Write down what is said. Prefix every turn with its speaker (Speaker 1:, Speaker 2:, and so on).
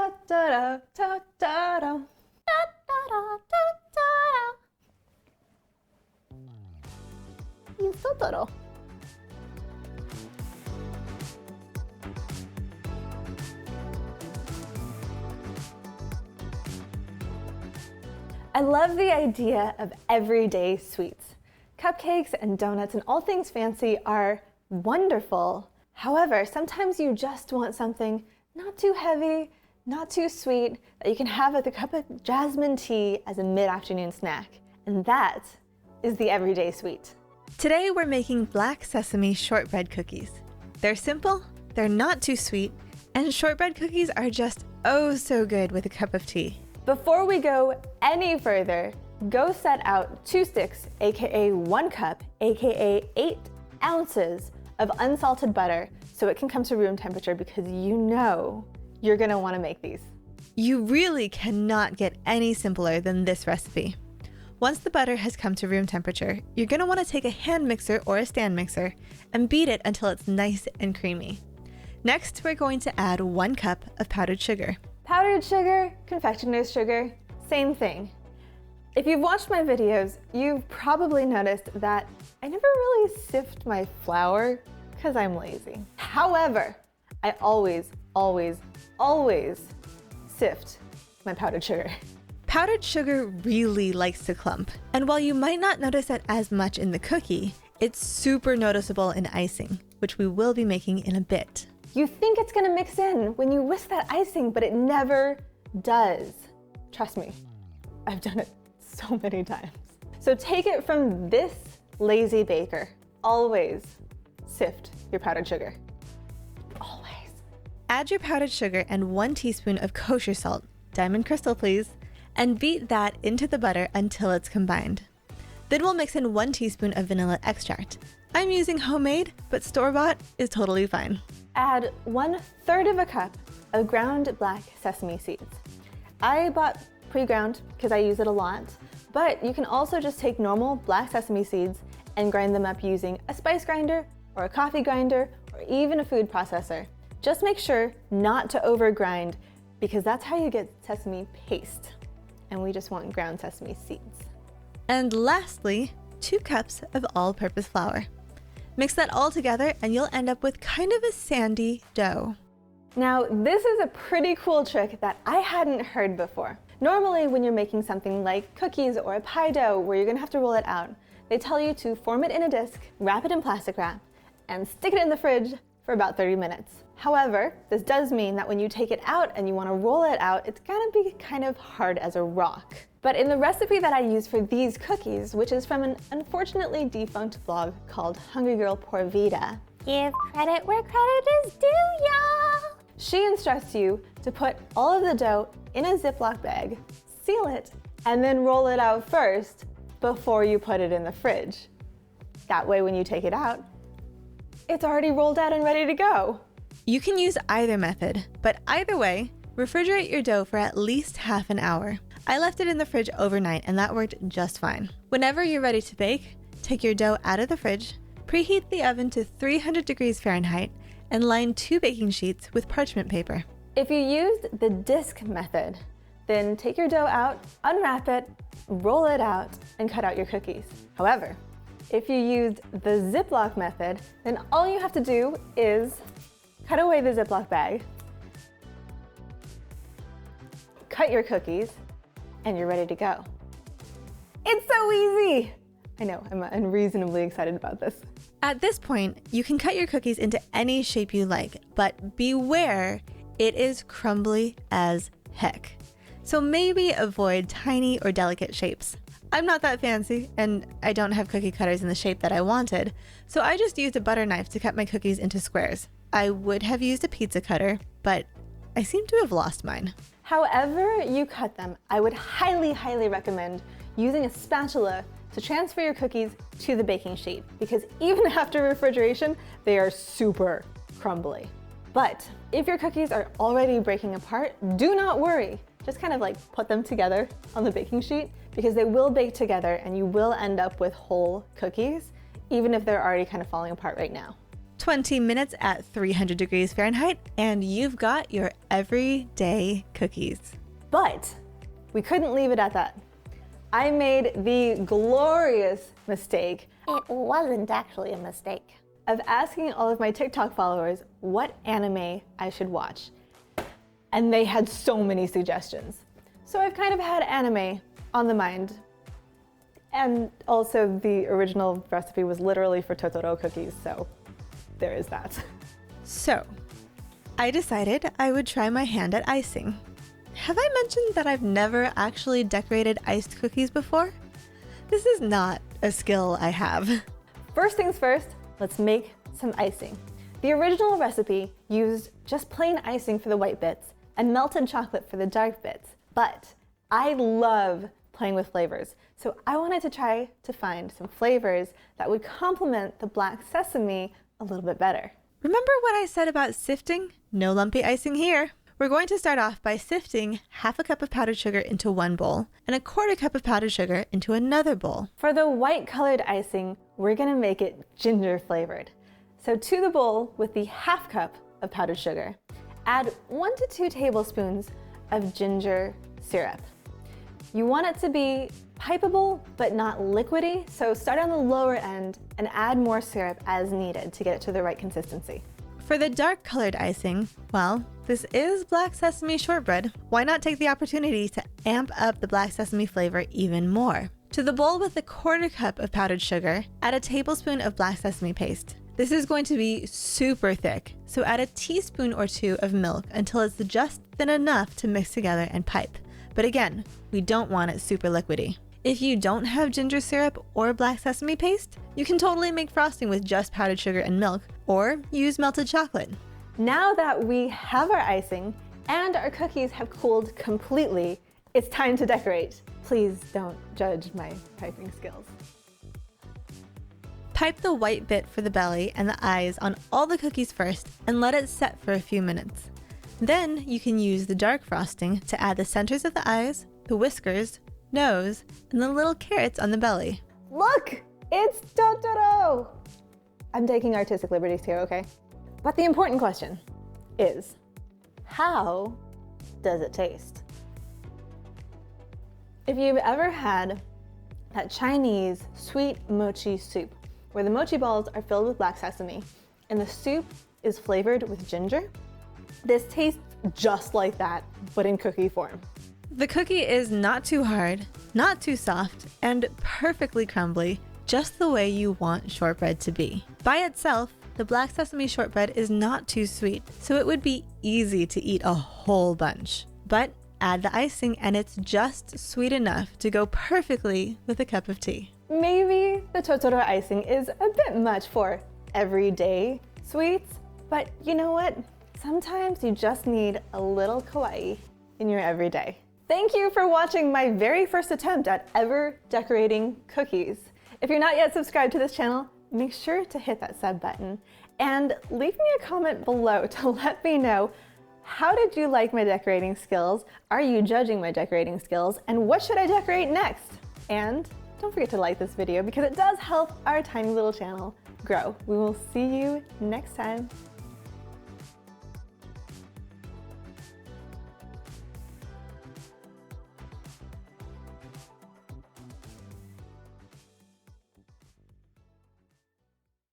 Speaker 1: Totoro, Totoro. Totoro, Totoro. He's Totoro. I love the idea of everyday sweets. Cupcakes and donuts and all things fancy are wonderful. However, sometimes you just want something not too heavy, not too sweet, that you can have with a cup of jasmine tea as a mid-afternoon snack. And that is the everyday sweet.
Speaker 2: Today we're making black sesame shortbread cookies. They're simple, they're not too sweet, and shortbread cookies are just oh so good with a cup of tea.
Speaker 1: Before we go any further, go set out 2 sticks, aka 1 cup, aka 8 ounces of unsalted butter so it can come to room temperature, because you know you're gonna wanna make these.
Speaker 2: You really cannot get any simpler than this recipe. Once the butter has come to room temperature, you're gonna wanna take a hand mixer or a stand mixer and beat it until it's nice and creamy. Next, we're going to add 1 cup of powdered sugar.
Speaker 1: Powdered sugar, confectioner's sugar, same thing. If you've watched my videos, you've probably noticed that I never really sift my flour because I'm lazy. However, I always sift my powdered sugar.
Speaker 2: Powdered sugar really likes to clump, and while you might not notice it as much in the cookie, it's super noticeable in icing, which we will be making in a bit.
Speaker 1: You think it's gonna mix in when you whisk that icing, but it never does. Trust me, I've done it so many times. So take it from this lazy baker. Always sift your powdered sugar. Always.
Speaker 2: Add your powdered sugar and 1 teaspoon of kosher salt, diamond crystal please, and beat that into the butter until it's combined. Then we'll mix in 1 teaspoon of vanilla extract. I'm using homemade, but store-bought is totally fine.
Speaker 1: Add 1/3 of a cup of ground black sesame seeds. I bought pre-ground because I use it a lot, but you can also just take normal black sesame seeds and grind them up using a spice grinder or a coffee grinder or even a food processor. Just make sure not to over grind, because that's how you get sesame paste. And we just want ground sesame seeds.
Speaker 2: And lastly, 2 cups of all-purpose flour. Mix that all together and you'll end up with kind of a sandy dough.
Speaker 1: Now, this is a pretty cool trick that I hadn't heard before. Normally, when you're making something like cookies or a pie dough where you're gonna have to roll it out, they tell you to form it in a disc, wrap it in plastic wrap, and stick it in the fridge for about 30 minutes. However, this does mean that when you take it out and you wanna roll it out, it's gonna be kind of hard as a rock. But in the recipe that I use for these cookies, which is from an unfortunately defunct blog called Hungry Girl Por Vida, give credit where credit is due, y'all! She instructs you to put all of the dough in a Ziploc bag, seal it, and then roll it out first before you put it in the fridge. That way when you take it out, it's already rolled out and ready to go.
Speaker 2: You can use either method, but either way, refrigerate your dough for at least half an hour. I left it in the fridge overnight and that worked just fine. Whenever you're ready to bake, take your dough out of the fridge, preheat the oven to 300 degrees Fahrenheit, and line 2 baking sheets with parchment paper.
Speaker 1: If you used the disc method, then take your dough out, unwrap it, roll it out, and cut out your cookies. However, if you used the Ziploc method, then all you have to do is cut away the Ziploc bag, cut your cookies, and you're ready to go. It's so easy! I know, I'm unreasonably excited about this.
Speaker 2: At this point, you can cut your cookies into any shape you like, but beware, it is crumbly as heck. So maybe avoid tiny or delicate shapes. I'm not that fancy, and I don't have cookie cutters in the shape that I wanted, so I just used a butter knife to cut my cookies into squares. I would have used a pizza cutter, but I seem to have lost mine.
Speaker 1: However you cut them, I would highly recommend using a spatula to transfer your cookies to the baking sheet, because even after refrigeration, they are super crumbly. But if your cookies are already breaking apart, do not worry. Just kind of like put them together on the baking sheet, because they will bake together and you will end up with whole cookies, even if they're already kind of falling apart right now.
Speaker 2: 20 minutes at 300 degrees Fahrenheit, and you've got your everyday cookies.
Speaker 1: But we couldn't leave it at that. I made the glorious mistake, it wasn't actually a mistake, of asking all of my TikTok followers what anime I should watch. And they had so many suggestions. So I've kind of had anime on the mind. And also the original recipe was literally for Totoro cookies, so there is that.
Speaker 2: So, I decided I would try my hand at icing. Have I mentioned that I've never actually decorated iced cookies before? This is not a skill I have.
Speaker 1: First things first, let's make some icing. The original recipe used just plain icing for the white bits and melted chocolate for the dark bits. But I love playing with flavors, so I wanted to try to find some flavors that would complement the black sesame a little bit better.
Speaker 2: Remember what I said about sifting? No lumpy icing here. We're going to start off by sifting half a cup of powdered sugar into one bowl and a quarter cup of powdered sugar into another bowl.
Speaker 1: For the white colored icing, we're gonna make it ginger flavored. So to the bowl with the half cup of powdered sugar, add 1 to 2 tablespoons of ginger syrup. You want it to be pipeable but not liquidy, so start on the lower end and add more syrup as needed to get it to the right consistency.
Speaker 2: For the dark colored icing, well, this is black sesame shortbread. Why not take the opportunity to amp up the black sesame flavor even more? To the bowl with a quarter cup of powdered sugar, add a tablespoon of black sesame paste. This is going to be super thick, so add a teaspoon or 2 of milk until it's just thin enough to mix together and pipe. But again, we don't want it super liquidy. If you don't have ginger syrup or black sesame paste, you can totally make frosting with just powdered sugar and milk, or use melted chocolate.
Speaker 1: Now that we have our icing and our cookies have cooled completely, it's time to decorate. Please don't judge my piping skills.
Speaker 2: Pipe the white bit for the belly and the eyes on all the cookies first and let it set for a few minutes. Then you can use the dark frosting to add the centers of the eyes, the whiskers, nose, and the little carrots on the belly.
Speaker 1: Look, it's Totoro! I'm taking artistic liberties here, okay? But the important question is, how does it taste? If you've ever had that Chinese sweet mochi soup, where the mochi balls are filled with black sesame and the soup is flavored with ginger, this tastes just like that, but in cookie form.
Speaker 2: The cookie is not too hard, not too soft, and perfectly crumbly, just the way you want shortbread to be. By itself, the black sesame shortbread is not too sweet, so it would be easy to eat a whole bunch. But add the icing and it's just sweet enough to go perfectly with a cup of tea.
Speaker 1: Maybe the Totoro icing is a bit much for everyday sweets, but you know what? Sometimes you just need a little kawaii in your everyday. Thank you for watching my very first attempt at ever decorating cookies. If you're not yet subscribed to this channel, make sure to hit that sub button and leave me a comment below to let me know, how did you like my decorating skills? Are you judging my decorating skills? And what should I decorate next? And don't forget to like this video because it does help our tiny little channel grow. We will see you next time.